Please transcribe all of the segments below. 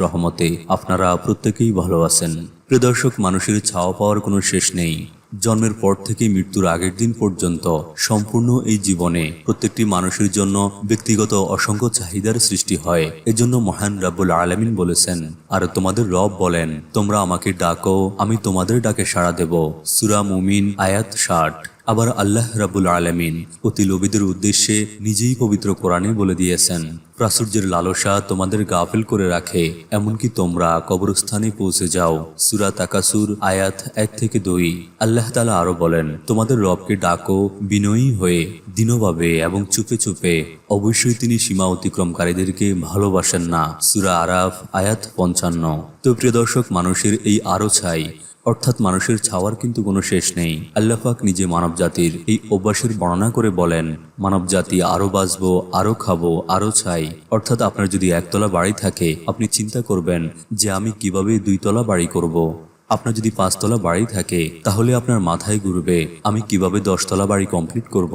রহমতে আপনারা প্রত্যেকেই ভালো আছেন। প্রিয় দর্শক, মানুষের ছাওয়া পাওয়ার কোনো শেষ নেই। জন্মের পর থেকে মৃত্যুর আগের দিন পর্যন্ত সম্পূর্ণ এই জীবনে প্রত্যেকটি মানুষের জন্য ব্যক্তিগত অসংখ্য চাহিদার সৃষ্টি হয়। এজন্য মহান রাব্বুল আলামিন বলেছেন, আর তোমাদের রব বলেন, তোমরা আমাকে ডাকো, আমি তোমাদের ডাকে সাড়া দেব। সূরা মুমিন আয়াত 60। আবার আল্লাহ রাব্বুল আলামিন অতি লোভীদের উদ্দেশ্যে নিজেই পবিত্র কোরআনে বলে দিয়েছেন, প্রাচুর্যের লালসা তোমাদের গাফেল করে রাখে, এমনকি তোমরা কবরস্থানে পৌঁছে যাও। সূরা তাকাসুর আয়াত 1 থেকে 2। আল্লাহ তাআলা আরো বলেন, তোমাদের রবকে ডাকো বিনয়ী হয়ে, দীনভাবে এবং চুপে চুপে, অবশ্যই তিনি সীমা অতিক্রমকারীদেরকে ভালোবাসেন না। সূরা আরাফ আয়াত 55। তো প্রিয় দর্শক, মানুষের এই আরো চাই অর্থাৎ মানুষের ছাওয়ার কিন্তু কোনো শেষ নেই। আল্লাহ পাক নিজে মানব জাতির এই অভ্যাসের বর্ণনা করে বলেন, মানব জাতি আরো বাঁচবো, আরো খাবো, আরো চাই। অর্থাৎ আপনার যদি একতলা বাড়ি থাকে, আপনি চিন্তা করবেন যে আমি কিভাবে 2 তলা বাড়ি করব। আপনার যদি 5 তলা বাড়ি থাকে, তাহলে আপনার মাথায় ঘুরবে আমি কিভাবে 10 তলা বাড়ি কমপ্লিট করব।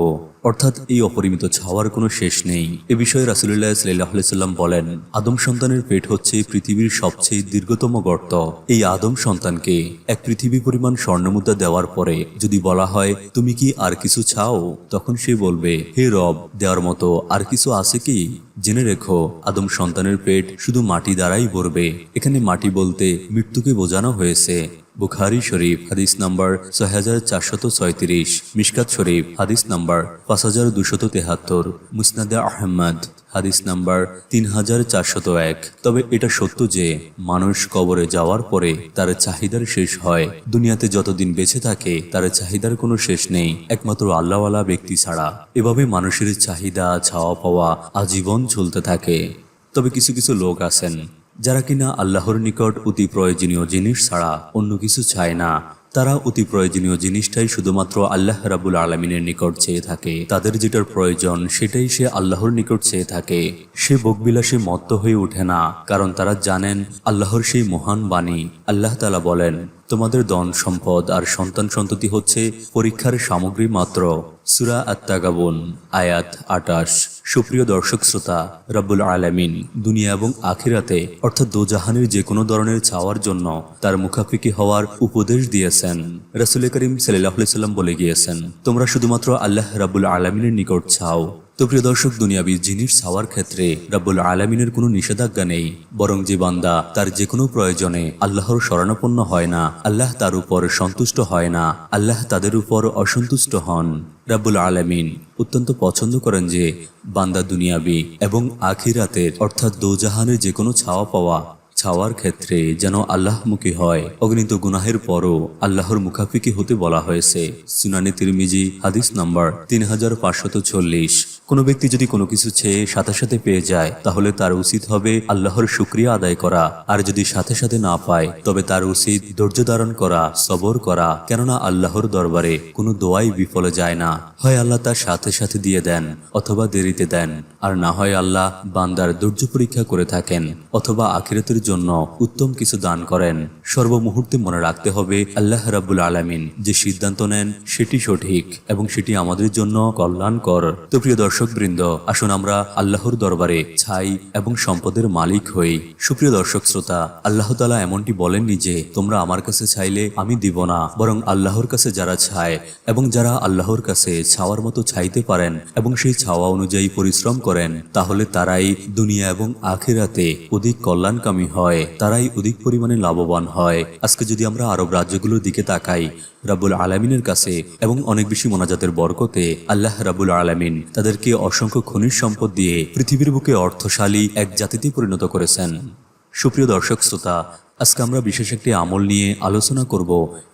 অর্থাৎ এই অপরিমিত ছাওয়ার কোনো শেষ নেই। এ বিষয়ে রাসূলুল্লাহ সাল্লাল্লাহু আলাইহি সাল্লাম বলেন, আদম সন্তানের পেট হচ্ছে পৃথিবীর সবচেয়ে দীর্ঘতম গর্ত। এই আদম সন্তানকে এক পৃথিবী পরিমাণ স্বর্ণমুদ্রা দেওয়ার পরে যদি বলা হয়, তুমি কি আর কিছু চাও, তখন সে বলবে, হে রব, দেওয়ার মতো আর কিছু আছে কি? জেনে রেখো, আদম সন্তানের পেট শুধু মাটি দ্বারাই ভরবে। এখানে মাটি বলতে মৃত্যুকে বোঝানো হয়েছে। বুখারী শরীফ হাদিস নাম্বার 6436, মিশকাত শরীফ হাদিস নাম্বার 5273, মুসনাদে আহমদ হাদিস নাম্বার 3401। তবে এটা সত্য যে মানুষ কবরে যাওয়ার পরে তার চাহিদার শেষ হয়। দুনিয়াতে যতদিন বেঁচে থাকে তার চাহিদার কোনো শেষ নেই, একমাত্র আল্লাহওয়ালা ব্যক্তি ছাড়া। এভাবে মানুষের চাহিদা ছাওয়া পাওয়া আজীবন চলতে থাকে। তবে কিছু কিছু লোক আছেন যারা কিনা আল্লাহর নিকট অতি প্রয়োজনীয় জিনিস ছাড়া অন্য কিছু চায় না। তারা অতি প্রয়োজনীয় জিনিসটাই শুধুমাত্র আল্লাহ রাব্বুল আলামিনের নিকট চেয়ে থাকে। তাদের যেটার প্রয়োজন সেটাই সে আল্লাহর নিকট চেয়ে থাকে। সে ভোগবিলাসে মত্ত হয়ে ওঠে না, কারণ তারা জানেন আল্লাহর সেই মহান বাণী। আল্লাহ তাআলা বলেন, তোমাদের ধন সম্পদ আর সন্তান সন্ততি হচ্ছে পরীক্ষার সামগ্রী মাত্র। সূরা আত-তাগাবুন আয়াত 28। সুপ্রিয় দর্শক শ্রোতা, রাব্বুল আলামিন দুনিয়া এবং আখিরাতে অর্থাৎ দোজাহানের যে কোনো ধরনের চাওয়ার জন্য তার মুখাফিকি হওয়ার উপদেশ দিয়েছেন। রাসূল করিম সাল্লাল্লাহু আলাইহি সাল্লাম বলে গিয়েছেন, তোমরা শুধুমাত্র আল্লাহ রাব্বুল আলামিনের নিকট চাও। তো প্রিয় দর্শক, দুনিয়াবী জিনিস চাওয়ার ক্ষেত্রে রাব্বুল আলামিনের কোনো নিষেধাজ্ঞা নেই, বরং যে বান্দা তার যে কোনো প্রয়োজনে আল্লাহর শরণাপন্ন হয় না, আল্লাহ তার উপর সন্তুষ্ট হয় না, আল্লাহ তাদের উপর অসন্তুষ্ট হন। রাব্বুল আলামিন অত্যন্ত পছন্দ করেন যে বান্দা দুনিয়াবী এবং আখিরাতের অর্থাৎ দোজাহানের যে কোনো চাওয়ার ক্ষেত্রে যেন আল্লাহমুখী হয়। অগণিত গুনাহের পরও আল্লাহর মুখাফিকি হতে বলা হয়েছে। সুনানে তিরমিজি হাদিস নাম্বার 3540। কোনো ব্যক্তি যদি কোনো কিছু চেয়ে সাথে সাথে পেয়ে যায়, তাহলে তার উচিত হবে আল্লাহর শুকরিয়া আদায় করা। আর যদি সাথে সাথে না পায়, তবে তার উচিত ধৈর্য ধারণ করা, সবর করা। কেননা আল্লাহর দরবারে কোনো দোয়াই বিফলে যায় না। হয় আল্লাহ তার সাথে সাথে দিয়ে দেন অথবা দেরিতে দেন, আর না হয় আল্লাহ বান্দার ধৈর্য পরীক্ষা করে থাকেন অথবা আখিরাতের জন্য উত্তম কিছু দান করেন। সর্বমুহূর্তে মনে রাখতে হবে, আল্লাহ রাব্বুল আলামিন যে সিদ্ধান্ত নেন সেটি সঠিক এবং সেটি আমাদের জন্য কল্যাণকর। তো প্রিয় দর্শক বৃন্দ, আসুন আমরা আল্লাহর দরবারে ছাই এবং সম্পদের মালিক হই। সুপ্রিয় দর্শক শ্রোতা, আল্লাহ তাআলা এমনটি বলেননি যে তোমরা আমার কাছে চাইলে আমি দিব না, বরং আল্লাহর কাছে যারা চায় এবং যারা আল্লাহর কাছে চাওয়ার মতো চাইতে পারেন এবং সেই চাওয়া অনুযায়ী পরিশ্রম করেন, তাহলে তারাই দুনিয়া এবং আখিরাতে অধিক কল্যাণকামী হয়, তারাই অধিক পরিমাণে লাভবান হয়। আজকে যদি আমরা আরব রাজ্যগুলোর দিকে তাকাই, রাব্বুল আলামিনের কাছে এবং অনেক বেশি মোনাজাতের বরকতে আল্লাহ রাব্বুল আলামিন তাদেরকে অসংখ্য খনিজ সম্পদ দিয়ে পৃথিবীর বুকে অর্থশালী এক জাতিতে পরিণত করেছেন। সুপ্রিয় দর্শক শ্রোতা, আজকে আমরা বিশেষ একটি আমল নিয়ে আলোচনা করব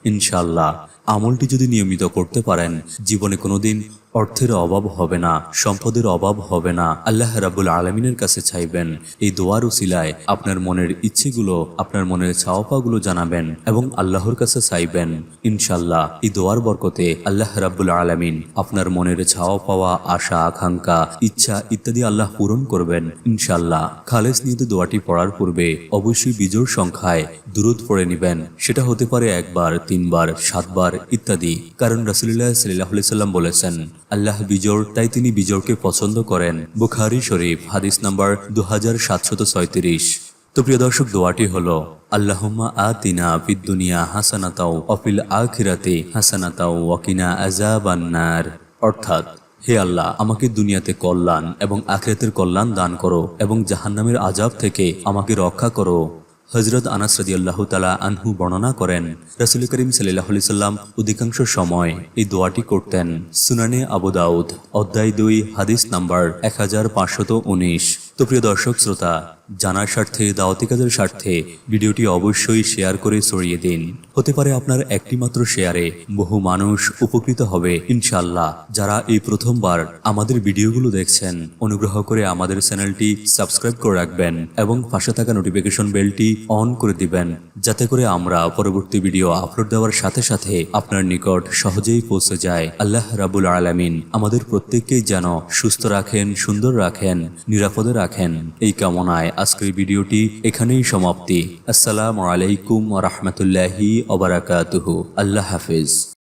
ইনশাআল্লাহ। আমলটি যদি নিয়মিত করতে পারেন, জীবনে কোনোদিন অর্থের অভাব হবে না, সম্পদের অভাব হবে না। আল্লাহ রাব্বুল আলামিনের কাছে চাইবেন, এই দোয়ার উসিলায় আপনার মনের ইচ্ছেগুলো, আপনার মনের চাওয়া পাওয়াগুলো জানাবেন এবং আল্লাহর কাছে চাইবেন। ইনশাআল্লাহ এই দোয়ার বরকতে আল্লাহ রাব্বুল আলামিন আপনার মনের চাওয়া পাওয়া, আশা আকাঙ্ক্ষা, ইচ্ছা ইত্যাদি আল্লাহ পূরণ করবেন ইনশাআল্লাহ। খালেস নিয়তে দোয়াটি পড়ার পূর্বে অবশ্যই বিজোড় সংখ্যায় দুরূদ পড়ে নেবেন। সেটা হতে পারে 1 বার, 3 বার, 7 বার ইত্যাদি। কারণ রাসূলুল্লাহ সাল্লাল্লাহু আলাইহি সাল্লাম বলেছেন, আল্লাহ বিজোড়, তাই তিনি বিজোড়কে পছন্দ করেন। বুখারী শরীফ হাদিস নাম্বার 2736। তো প্রিয় দর্শক, দোয়াটি হলো আল্লাহুম্মা আতিনা ফিদ দুনিয়া হাসানাতাও ওয়া ফিল আখিরাতি হাসানাতাও ওয়া কিনা আযাবান নার। অর্থাৎ, হে আল্লাহ, আমাকে দুনিয়াতে কল্যাণ এবং আখিরাতের কল্যাণ দান করো এবং জাহান্নামের আযাব থেকে আমাকে রক্ষা করো। হযরত আনাস রাদিয়াল্লাহু তাআলা আনহু বর্ণনা করেন, রাসূল করিম সাল্লাল্লাহু আলাইহি সাল্লাম অধিকাংশ সময় এই দোয়াটি করতেন। সুনানে আবু দাউদ অধ্যায় 2 হাদিস নাম্বার 1519। তো প্রিয় দর্শক শ্রোতা, জানার স্বার্থে, দাওয়াতি কাজের স্বার্থে ভিডিওটি অবশ্যই শেয়ার করে ছড়িয়ে দিন। হতে পারে আপনার একটি মাত্র শেয়ারে বহু মানুষ উপকৃত হবে ইনশাআল্লাহ। যারা এই প্রথমবার আমাদের ভিডিওগুলো দেখছেন, অনুগ্রহ করে আমাদের চ্যানেলটি সাবস্ক্রাইব করে রাখবেন এবং পাশে থাকা নোটিফিকেশন বেলটি অন করে দিবেন, যাতে করে আমরা পরবর্তী ভিডিও আপলোড দেওয়ার সাথে সাথে আপনার নিকট সহজেই পৌঁছে যায়। আল্লাহ রাব্বুল আলামিন আমাদের প্রত্যেককেই যেন সুস্থ রাখেন, সুন্দর রাখেন, নিরাপদে রাখেন, এই কামনায় আজকের ভিডিওটি এখানেই সমাপ্তি। আসসালামু আলাইকুম ওয়া রাহমাতুল্লাহি ওয়া বারাকাতুহু। আল্লাহ হাফেজ।